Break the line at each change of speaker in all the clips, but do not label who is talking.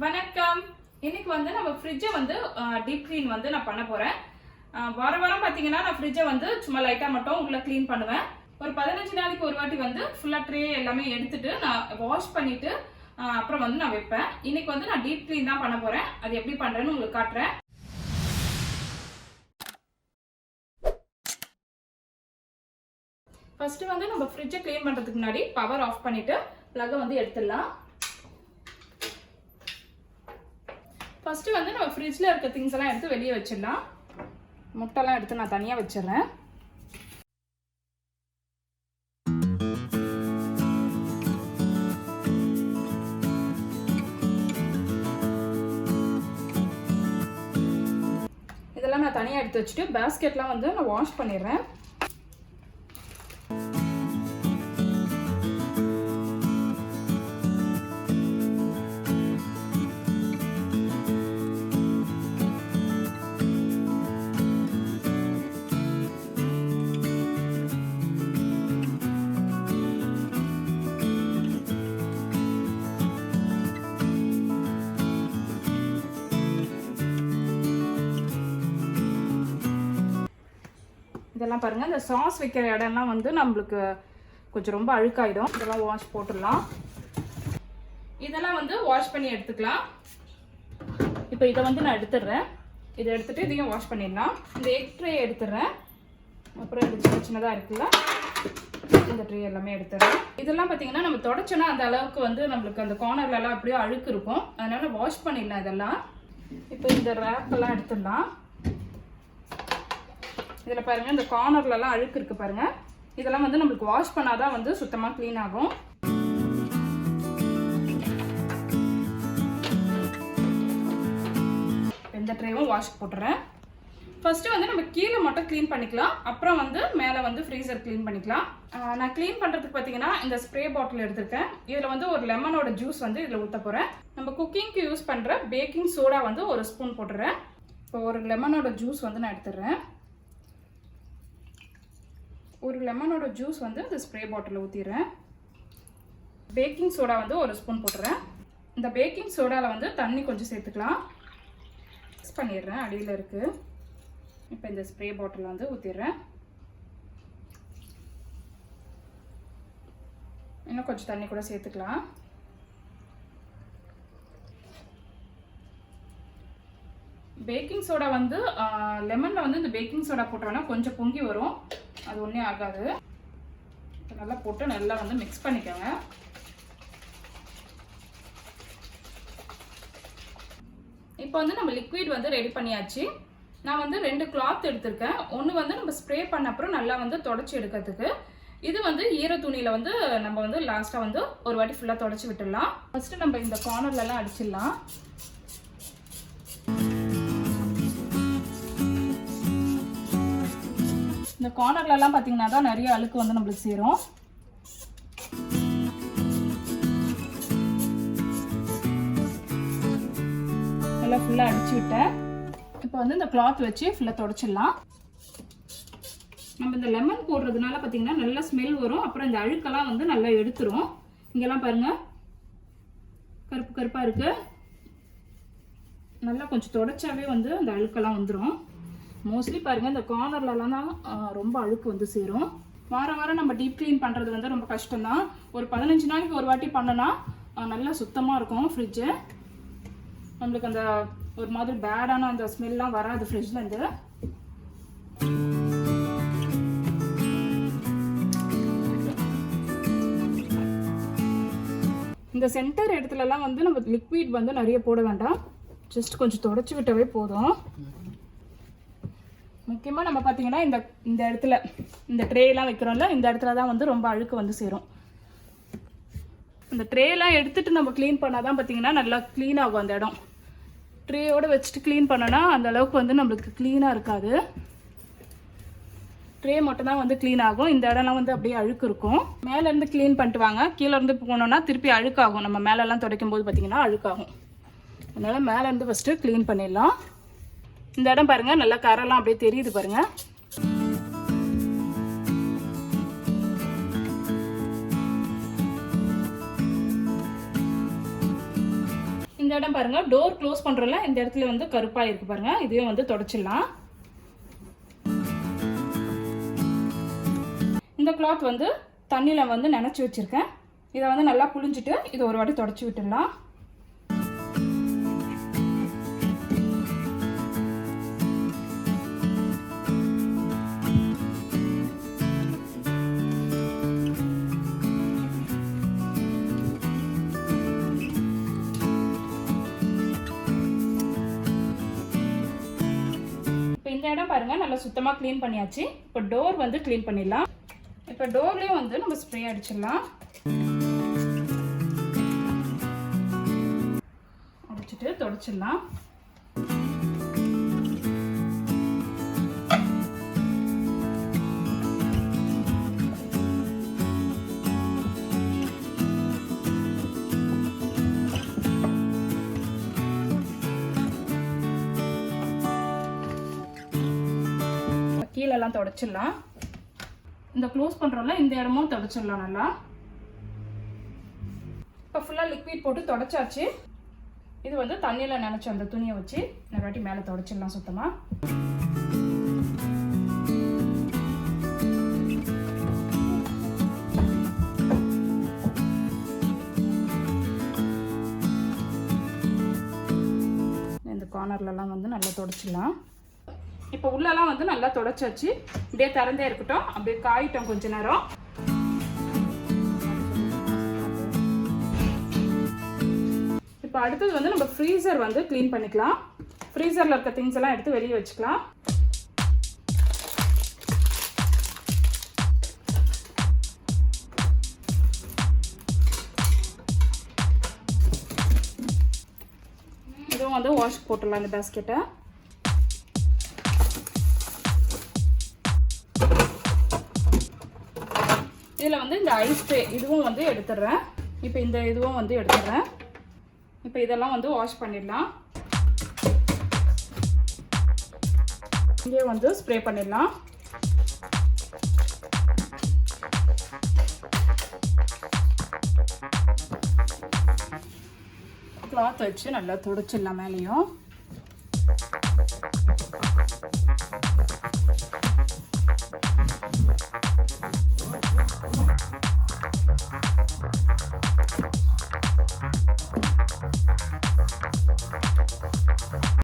வணக்கம். இன்னைக்கு வந்து நம்ம ஃப்ரிட்ஜை வந்து டீப் க்ளீன் வந்து நான் பண்ண போறேன். வாரம் பார்த்தீங்கன்னா நான் ஃப்ரிட்ஜை வந்து சும்மா லைட்டாக மட்டும் உள்ள க்ளீன் பண்ணுவேன். ஒரு 15 நாளைக்கு ஒரு வாட்டி வந்து ஃபுல்லாக ட்ரே எல்லாமே எடுத்துட்டு நான் வாஷ் பண்ணிட்டு அப்புறம் வந்து நான் வைப்பேன். இன்னைக்கு வந்து நான் டீப் க்ளீன் தான் பண்ண போறேன். அது எப்படி பண்றேன்னு உங்களுக்கு காட்டுறேன். ஃபர்ஸ்ட் வந்து நம்ம ஃப்ரிட்ஜை க்ளீன் பண்றதுக்கு முன்னாடி பவர் ஆஃப் பண்ணிட்டு பிளக்கை வந்து எடுத்துடலாம். ஃபர்ஸ்ட் வந்து நம்ம ஃப்ரிட்ஜில் இருக்க திங்ஸ் எல்லாம் எடுத்து வெளியே வச்சிடலாம். முட்டைலாம் எடுத்து நான் தனியாக வச்சிடுறேன். இதெல்லாம் நான் தனியாக எடுத்து வச்சுட்டு பேஸ்கெட்லாம் வந்து நான் வாஷ் பண்ணிடுறேன். இதெல்லாம் பாருங்கள், இந்த சாஸ் வைக்கிற இடம்லாம் வந்து நம்மளுக்கு கொஞ்சம் ரொம்ப அழுக்காயிடும். இதெல்லாம் வாஷ் போட்டுடலாம். இதெல்லாம் வந்து வாஷ் பண்ணி எடுத்துக்கலாம். இப்போ இதை வந்து நான் எடுத்துடுறேன். இதை எடுத்துகிட்டு இதையும் வாஷ் பண்ணிடலாம். இந்த எக் ட்ரே எடுத்துடுறேன். அப்புறம் இது சின்ன சின்னதாக இருக்குல்ல, இந்த ட்ரே எல்லாமே எடுத்துடுறேன். இதெல்லாம் பார்த்தீங்கன்னா நம்ம தொடச்சோன்னா அந்த அளவுக்கு வந்து நம்மளுக்கு அந்த கார்னர்லலாம் அப்படியே அழுக்கு இருக்கும். அதனால வாஷ் பண்ணிடலாம் இதெல்லாம். இப்போ இந்த ரேப்பெல்லாம் எடுத்துடலாம். இதில் பாருங்கள், இந்த கார்னர்லலாம் அழுக்கு இருக்குது பாருங்கள். இதெல்லாம் வந்து நம்மளுக்கு வாஷ் பண்ணாதான் வந்து சுத்தமாக க்ளீன் ஆகும். இந்த ட்ரேவும் வாஷ் போட்டுறேன். ஃபர்ஸ்ட்டு வந்து நம்ம கீழே மட்டும் க்ளீன் பண்ணிக்கலாம். அப்புறம் வந்து மேலே வந்து ஃப்ரீசர் க்ளீன் பண்ணிக்கலாம். நான் க்ளீன் பண்ணுறதுக்கு பார்த்தீங்கன்னா இந்த ஸ்ப்ரே பாட்டில் எடுத்திருக்கேன். இதில் வந்து ஒரு லெமனோட ஜூஸ் வந்து இதில் ஊற்ற போகிறேன். நம்ம குக்கிங்க்கு யூஸ் பண்ணுற பேக்கிங் சோடா வந்து ஒரு ஸ்பூன் போட்டுறேன். இப்போ ஒரு லெமனோட ஜூஸ் வந்து நான் எடுத்துடுறேன். ஒரு லெமனோட ஜூஸ் வந்து இந்த ஸ்ப்ரே பாட்டிலில் ஊற்றிடுறேன். பேக்கிங் சோடா வந்து ஒரு ஸ்பூன் போட்டுறேன். இந்த பேக்கிங் சோடாவில் வந்து தண்ணி கொஞ்சம் சேர்த்துக்கலாம். மிக்ஸ் பண்ணிடுறேன், அடியில் இருக்குது. இப்போ இந்த ஸ்ப்ரே பாட்டில் வந்து ஊற்றிடுறேன். இன்னும் கொஞ்சம் தண்ணி கூட சேர்த்துக்கலாம். பேக்கிங் சோடா வந்து லெமனில் வந்து இந்த பேக்கிங் சோடா போட்டோன்னா கொஞ்சம் பொங்கி வரும். அது ஒன்றே ஆகாது. நல்லா போட்டு நல்லா வந்து மிக்ஸ் பண்ணிக்கோங்க. இப்போ வந்து நம்ம லிக்விட் வந்து ரெடி பண்ணியாச்சு. நான் வந்து 2 கிளாத் எடுத்திருக்கேன். ஒன்று வந்து நம்ம ஸ்ப்ரே பண்ண அப்புறம் நல்லா வந்து தொடச்சி எடுக்கிறதுக்கு. இது வந்து ஈர துணியில் வந்து நம்ம வந்து லாஸ்ட்டாக வந்து ஒரு வாட்டி ஃபுல்லாக தொடச்சி விட்டுடலாம். ஃபஸ்ட்டு நம்ம இந்த கார்னர்லலாம் அடிச்சிடலாம். இந்த கார்னர்லலாம் பார்த்தீங்கன்னா தான் நிறைய அழுக்கு வந்து நம்மளுக்கு சேரும். நல்லா ஃபுல்லாக அடிச்சு விட்டேன். இப்போ வந்து இந்த கிளாத் வச்சு ஃபுல்லாக தொடச்சிடலாம். நம்ம இந்த லெமன் போடுறதுனால பார்த்தீங்கன்னா நல்லா ஸ்மெல் வரும். அப்புறம் இந்த அழுக்கெல்லாம் வந்து நல்லா எடுத்துரும். இங்கெல்லாம் பாருங்கள், கருப்பு கருப்பாக இருக்குது. நல்லா கொஞ்சம் தொடச்சாவே வந்து அந்த அழுக்கெல்லாம் வந்துடும். மோஸ்ட்லி பாருங்கள், இந்த கார்னர்லலாம் தான் ரொம்ப அழுக்கு வந்து சேரும். வாரம் நம்ம டீப் க்ளீன் பண்ணுறது வந்து ரொம்ப கஷ்டம்தான். ஒரு 15 நாளைக்கு ஒரு வாட்டி பண்ணனா நல்லா சுத்தமாக இருக்கும் ஃப்ரிட்ஜு. நம்மளுக்கு அந்த ஒரு மாதிரி பேடான அந்த ஸ்மெல்லாம் வராது ஃப்ரிட்ஜ்லேருந்து. இந்த சென்டர் இடத்துலலாம் வந்து நம்ம லிக்விட் வந்து நிறைய போட வேண்டாம். ஜஸ்ட் கொஞ்சம் தொடச்சி விட்டவே போதும். முக்கியமாக நம்ம பார்த்தீங்கன்னா இந்த இடத்துல இந்த ட்ரேலாம் வைக்கிறோம்ல, இந்த இடத்துல தான் வந்து ரொம்ப அழுக்கு வந்து சேரும். இந்த ட்ரேலாம் எடுத்துகிட்டு நம்ம க்ளீன் பண்ணால் தான் பார்த்தீங்கன்னா நல்லா க்ளீன் ஆகும். அந்த இடம் ட்ரேயோடு வச்சுட்டு க்ளீன் பண்ணோன்னா அந்த அளவுக்கு வந்து நம்மளுக்கு க்ளீனாக இருக்காது. ட்ரே மட்டும் தான் வந்து க்ளீன் ஆகும். இந்த இடம்லாம் வந்து அப்படியே அழுக்கு இருக்கும். மேலேருந்து க்ளீன் பண்ணிட்டு வாங்க. கீழேருந்து போனோன்னா திருப்பி அழுக்காகும். நம்ம மேலெல்லாம் துடைக்கும் போது பார்த்தீங்கன்னா அழுக்காகும். அதனால் மேலேருந்து ஃபஸ்ட்டு க்ளீன் பண்ணிடலாம். இந்த இடம் பாருங்கள், நல்லா கரெல்லாம் அப்படியே தெரியுது பாருங்கள். இந்த இடம் பாருங்கள், டோர் க்ளோஸ் பண்ணுறோம்ல, இந்த இடத்துல வந்து கருப்பாக இருக்குது பாருங்கள். இதையும் வந்து தொடச்சிடலாம். இந்த கிளாத் வந்து தண்ணியில் வந்து நனைச்சி வச்சுருக்கேன். இதை வந்து நல்லா புழிஞ்சிட்டு இதை ஒரு வாட்டி தொடச்சி விட்டுடலாம். இந்த இடம் பாருங்க நல்லா சுத்தமா க்ளீன் பண்ணியாச்சு. இப்போ டோர் வந்து க்ளீன் பண்ணிடலாம். இப்போ டோர்லயும் வந்து நம்ம ஸ்ப்ரே அடிச்சிடலாம். அடிச்சுட்டு தொடச்சிடலாம். கீழெல்லாம் தொடச்சிடலாம். இந்த க்ளோஸ் பண்ணுறோம்ல, இந்த இடமும் தொடச்சிடலாம் நல்லா. இப்போ ஃபுல்லாக லிக்விட் போட்டு தொடச்சாச்சு. இது வந்து தண்ணியில் நினச்சி அந்த துணியை வச்சு இந்த வாட்டி மேலே தொடச்சிடலாம் சுத்தமாக. இந்த கார்னர்லலாம் வந்து நல்லா தொடச்சிடலாம். இப்போ உள்ளெல்லாம் வந்து நல்லா தொடச்சாச்சு. இப்படியே திறந்தே இருக்கட்டும், அப்படியே காயிட்டோம் கொஞ்ச நேரம். இப்போ அடுத்தது வந்து நம்ம ஃப்ரீசர் வந்து க்ளீன் பண்ணிக்கலாம். ஃப்ரீசரில் இருக்க திங்ஸ் எல்லாம் எடுத்து வெளியே வச்சுக்கலாம். இதுவும் வந்து வாஷ் போட்டுடலாம் இந்த பேஸ்கெட்டை. இதில் வந்து இந்த ஐஸ் ட்ரே இதுவும் வந்து எடுத்துடுறேன். இப்போ இந்த இதுவும் வந்து எடுத்துடுறேன். இப்போ இதெல்லாம் வந்து வாஷ் பண்ணிடலாம். இங்கே வந்து ஸ்ப்ரே பண்ணிடலாம். கிளாத் வச்சு நல்லா துடைச்சிடலாம் மேலேயும்.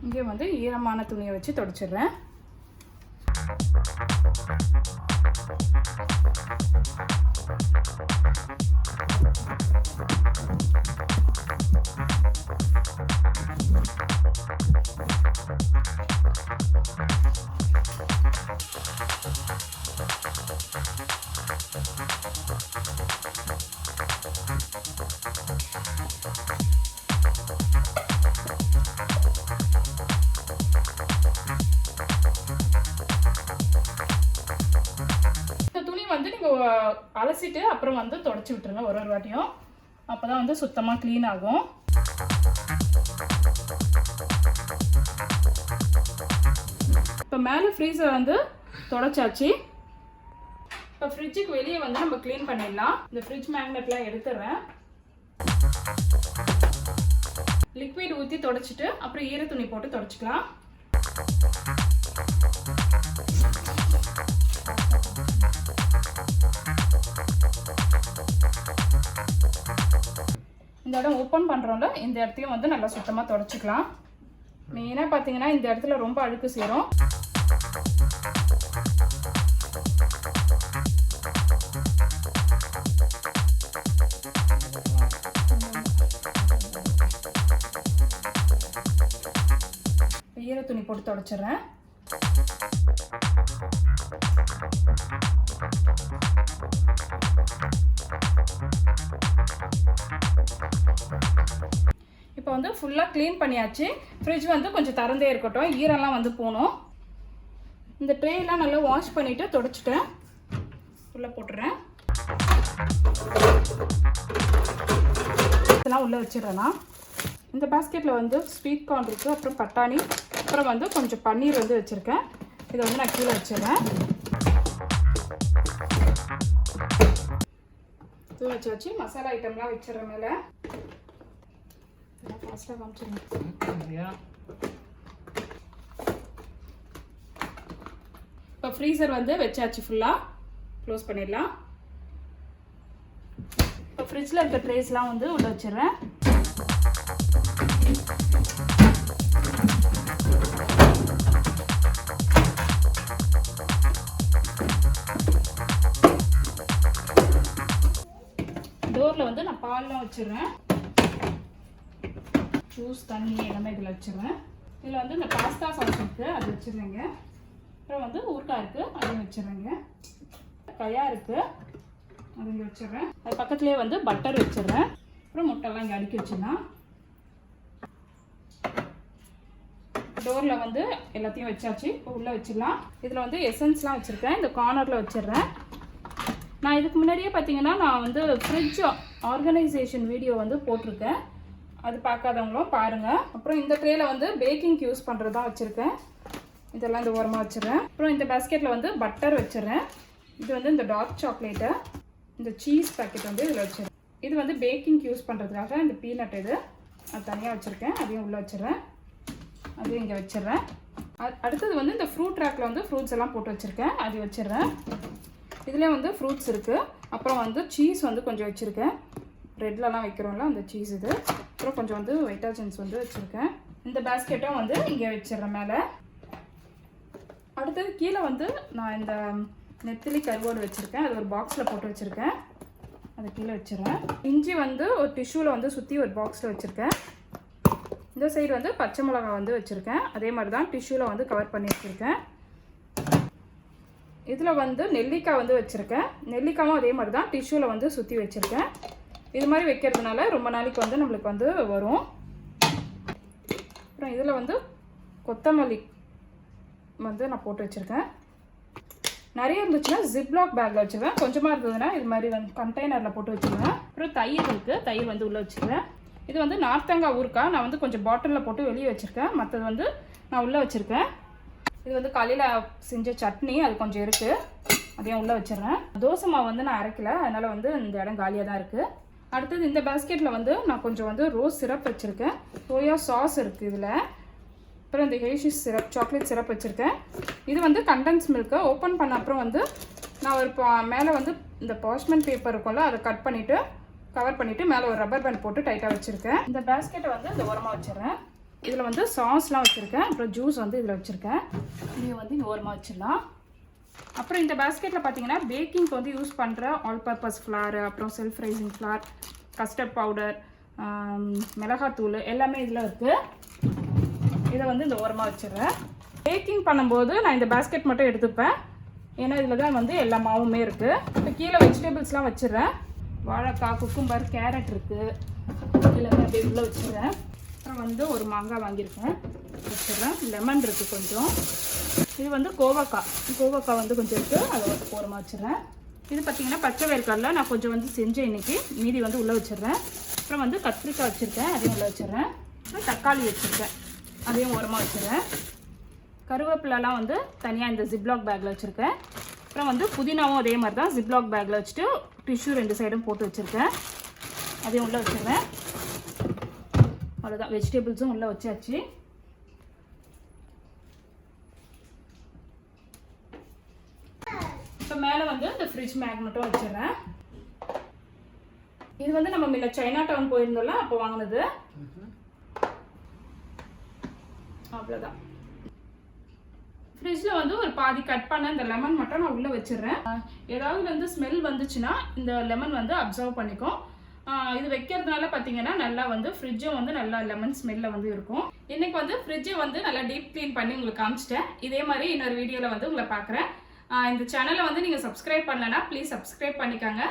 இங்கே வந்து ஈரமான துணியை வச்சு தொடச்சிடுறேன். வந்து நீங்கள் அலசிட்டு அப்புறம் வந்து தொடச்சி விட்டுருங்க ஒரு வாட்டியும். அப்போ தான் வந்து சுத்தமாக க்ளீன் ஆகும். இப்போ மேலே ஃப்ரீசர் வந்து தொடச்சாச்சு. இப்போ ஃப்ரிட்ஜுக்கு வெளியே வந்து நம்ம க்ளீன் பண்ணிடலாம். இந்த ஃப்ரிட்ஜ் மேக்னெட்லாம் எடுத்துடுறேன். லிக்விட் ஊற்றி தொடச்சிட்டு அப்புறம் ஈர துணி போட்டு தொடச்சிக்கலாம். இந்த இடம் ஓப்பன் பண்ணுறோம்ல, இந்த இடத்தையும் வந்து நல்லா சுத்தமாக தொடச்சிக்கலாம். மெயினாக பார்த்தீங்கன்னா இந்த இடத்துல ரொம்ப அழுக்கு சேரும். ஈர துணி போட்டு தொடச்சிடுறேன். இப்போ வந்து ஃபுல்லாக க்ளீன் பண்ணியாச்சு. ஃப்ரிட்ஜ் வந்து கொஞ்சம் திறந்தே இருக்கட்டும், ஈரம்லாம் வந்து போகணும். இந்த ட்ரேலாம் நல்லா வாஷ் பண்ணிவிட்டு தொடச்சிட்டேன். உள்ளே போட்டுறேன். இதெல்லாம் உள்ளே வச்சிடறேன்னா. இந்த பாஸ்கெட்டில் வந்து ஸ்வீட் கார்ன் இருக்குது, அப்புறம் பட்டாணி, அப்புறம் வந்து கொஞ்சம் பன்னீர் வந்து வச்சுருக்கேன். இதை வந்து நான் கீழே வச்சிடுறேன். இது வச்சு மசாலா ஐட்டம்லாம் வச்சிடறேன் மேலே. ஃபாஸ்ட்டாக காமிச்சிருங்க. இப்போ ஃப்ரீசர் வந்து வச்சாச்சு, ஃபுல்லாக க்ளோஸ் பண்ணிடலாம். இப்போ ஃப்ரிட்ஜில் இருக்க ட்ரேஸ்லாம் வந்து உள்ள வச்சிடுறேன். டோரில் வந்து நான் பால்லாம் வச்சிடுறேன். ஜூஸ், தண்ணி எல்லாமே இதில் வச்சிடுறேன். இதில் வந்து இந்த பாஸ்தா சாஸ் இருக்குது, அது வச்சிடுறேங்க. அப்புறம் வந்து ஊறுகாய் இருக்குது, அதையும் வச்சிடுறேங்க. கயா இருக்குது, அது இங்கே வச்சிடுறேன். அது பக்கத்துலேயே வந்து பட்டர் வச்சிடுறேன். அப்புறம் முட்டைலாம் இங்கே அடுக்கி வச்சிடலாம். டோரில் வந்து எல்லாத்தையும் வச்சாச்சு. இப்போ உள்ளே வச்சிடலாம். இதில் வந்து எசன்ஸ்லாம் வச்சுருக்கேன், இந்த கார்னரில் வச்சிடுறேன். நான் இதுக்கு முன்னாடியே பார்த்தீங்கன்னா நான் வந்து ஃப்ரிட்ஜ் ஆர்கனைசேஷன் வீடியோ வந்து போட்டிருக்கேன், அது பார்க்காதவங்களும் பாருங்கள். அப்புறம் இந்த ட்ரேயில் வந்து பேக்கிங்க்கு யூஸ் பண்ணுறது தான் வச்சுருக்கேன். இதெல்லாம் இந்த ஓரமாக வச்சுருறேன். அப்புறம் இந்த பேஸ்கெட்டில் வந்து பட்டர் வச்சுருறேன். இது வந்து இந்த டார்க் சாக்லேட்டு, இந்த சீஸ் பேக்கெட் வந்து இதில் வச்சுருக்கேன். இது வந்து பேக்கிங்க்கு யூஸ் பண்ணுறதுக்காக இந்த பீனட் இது அது தனியாக வச்சுருக்கேன், அதையும் உள்ளே வச்சுருறேன். அதையும் இங்கே வச்சிடுறேன். அடுத்தது வந்து இந்த ஃப்ரூட் ரேக்கில் வந்து ஃப்ரூட்ஸ் எல்லாம் போட்டு வச்சுருக்கேன், அது வச்சிடுறேன். இதிலே வந்து ஃப்ரூட்ஸ் இருக்குது. அப்புறம் வந்து சீஸ் வந்து கொஞ்சம் வச்சுருக்கேன், ப்ரெட்லலாம் வைக்கிறோம்ல அந்த சீஸ் இது. அப்புறம் கொஞ்சம் வந்து வைட்டாஜன்ஸ் வந்து வச்சுருக்கேன். இந்த பேஸ்கெட்டும் வந்து இங்கே வச்சிடுறேன் மேலே. அடுத்தது கீழே வந்து நான் இந்த நெத்திலி கருவோடு வச்சுருக்கேன், அது ஒரு பாக்ஸில் போட்டு வச்சுருக்கேன், அதை கீழே வச்சிடுறேன். இஞ்சி வந்து ஒரு டிஷ்யூவில் வந்து சுற்றி ஒரு பாக்ஸில் வச்சுருக்கேன். இந்த சைடு வந்து பச்சை மிளகாய் வந்து வச்சுருக்கேன், அதே மாதிரி தான் டிஷ்யூவில் வந்து கவர் பண்ணி வச்சுருக்கேன். இதில் வந்து நெல்லிக்காய் வந்து வச்சுருக்கேன், நெல்லிக்காயும் அதே மாதிரி தான் டிஷ்யூவில் வந்து சுற்றி வச்சுருக்கேன். இது மாதிரி வைக்கிறதுனால ரொம்ப நாளைக்கு வந்து நம்மளுக்கு வந்து வரும். அப்புறம் இதில் வந்து கொத்தமல்லி வந்து நான் போட்டு வச்சுருக்கேன். நிறைய இருந்துச்சுன்னா ஜிப்லாக் பேக்கில் வச்சுருவேன், கொஞ்சமாக இருந்ததுன்னா இது மாதிரி வந்து கண்டெய்னரில் போட்டு வச்சுருவேன். அப்புறம் தயிர் இருக்குது, தயிர் வந்து உள்ளே வச்சுருவேன். இது வந்து நார்த்தங்காய் ஊறுக்காய், நான் வந்து கொஞ்சம் பாட்டிலில் போட்டு வெளியே வச்சுருக்கேன், மற்றது வந்து நான் உள்ளே வச்சுருக்கேன். இது வந்து காலையில் செஞ்ச சட்னி, அது கொஞ்சம் இருக்குது, அதையும் உள்ளே வச்சிடுறேன். தோசை மாவு வந்து நான் அரைக்கல, அதனால் வந்து இந்த இடம் காலியாக தான் இருக்குது. அடுத்தது இந்த பேஸ்கெட்டில் வந்து நான் கொஞ்சம் வந்து ரோஸ் சிரப் வச்சுருக்கேன், சோயா சாஸ் இருக்குது இதில். அப்புறம் இந்த ஹேஷிஸ் சிரப், சாக்லேட் சிரப் வச்சுருக்கேன். இது வந்து கண்டென்ஸ் மில்க்கு. ஓப்பன் பண்ண அப்புறம் வந்து நான் ஒரு மேலே வந்து இந்த பார்ச்மெண்ட் பேப்பர் இருக்கும்ல, அதை கட் பண்ணிவிட்டு கவர் பண்ணிவிட்டு மேலே ஒரு ரப்பர் பேண்ட் போட்டு டைட்டாக வச்சுருக்கேன். இந்த பேஸ்கெட்டை வந்து இந்த ஓரமாக வச்சிடுறேன். இதில் வந்து சாஸ்லாம் வச்சுருக்கேன், அப்புறம் ஜூஸ் வந்து இதில் வச்சுருக்கேன், இதையும் வந்து இங்கே ஓரமாக வச்சிடலாம். அப்புறம் இந்த பேஸ்கெட்டில் பார்த்தீங்கன்னா பேக்கிங்க்கு வந்து யூஸ் பண்ணுற ஆல் பர்பஸ் ஃப்ளார், அப்புறம் self raising flour, custard powder, மிளகாத்தூள் எல்லாமே இதில் இருக்குது. இதை வந்து இந்த ஓரமாக வச்சிடுறேன். பேக்கிங் பண்ணும்போது நான் இந்த பேஸ்கெட் மட்டும் எடுத்துப்பேன், ஏன்னா இதில் தான் வந்து எல்லா மாவுமே இருக்குது. இப்போ கீழே வெஜிடபிள்ஸ்லாம் வச்சிடுறேன். வாழைக்காய், குக்கும்பர், கேரட் இருக்குது, எல்லாமே அப்படியே உள்ளே வச்சிடுறேன். அப்புறம் வந்து ஒரு மாங்காய் வாங்கியிருக்கேன், வச்சிடுறேன். லெமன் இருக்குது கொஞ்சம். இது வந்து கோவக்காய் வந்து கொஞ்சம் இருக்குது, அதை வந்து ஓரமாக வச்சிடுறேன். இது பார்த்திங்கன்னா பச்சை வேர்க்கடலை நான் கொஞ்சம் வந்து செஞ்சேன் இன்றைக்கி, மீதி வந்து உள்ளே வச்சிடுறேன். அப்புறம் வந்து கத்திரிக்காய் வச்சுருக்கேன், அதையும் உள்ளே வச்சிடுறேன். அப்புறம் தக்காளி வச்சுருக்கேன், அதையும் ஓரமாக வச்சிடுறேன். கருவேப்பிலலாம் வந்து தனியாக இந்த ஜிப்லாக் பேக்கில் வச்சுருக்கேன். அப்புறம் வந்து புதினாவும் அதே மாதிரி தான் ஜிப்லாக் பேக்கில் வச்சுட்டு டிஷ்யூ 2 சைடும் போட்டு வச்சுருக்கேன், அதையும் உள்ளே வச்சிடுறேன். அவ்வளோதான், வெஜிடபிள்ஸும் உள்ளே வச்சாச்சு. இப்போ மேலே வந்து இந்த ஃப்ரிட்ஜ் மேக்னெட்டும் வச்சிடுறேன். இது வந்து நம்ம முன்ன சைனா டவுன் போயிருந்தோம்ல, அப்போ வாங்கினது. அவ்வளோதான். ஃப்ரிட்ஜில் வந்து ஒரு பாதி கட் பண்ண இந்த லெமன் மட்டும் நான் உள்ளே வச்சிடுறேன். ஏதாவது வந்து ஸ்மெல் வந்துச்சுன்னா இந்த லெமன் வந்து அப்சர்வ் பண்ணிக்கும். இது வைக்கிறதுனால பார்த்தீங்கன்னா நல்லா வந்து ஃப்ரிட்ஜும் வந்து நல்லா லெமன் ஸ்மெல்லில் வந்து இருக்கும். இன்றைக்கி வந்து ஃப்ரிட்ஜை வந்து நல்லா டீப் க்ளீன் பண்ணி உங்களுக்கு காமிச்சிட்டேன். இதே மாதிரி இன்னொரு வீடியோவில் வந்து உங்களை பார்க்குறேன். இந்த சேனலை வந்து நீங்கள் சப்ஸ்கிரைப் பண்ணலன்னா ப்ளீஸ் சப்ஸ்கிரைப் பண்ணிக்கோங்க.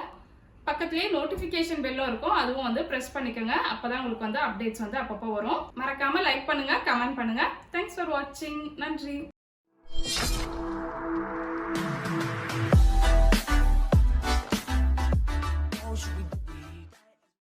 பக்கத்துலேயே நோட்டிஃபிகேஷன் பெல்லும் இருக்கும், அதுவும் வந்து ப்ரெஸ் பண்ணிக்கோங்க. அப்போ தான் உங்களுக்கு வந்து அப்டேட்ஸ் வந்து அப்பப்போ வரும். மறக்காமல் லைக் பண்ணுங்கள், கமெண்ட் பண்ணுங்கள். தேங்க்ஸ் ஃபார் வாட்சிங். நன்றி.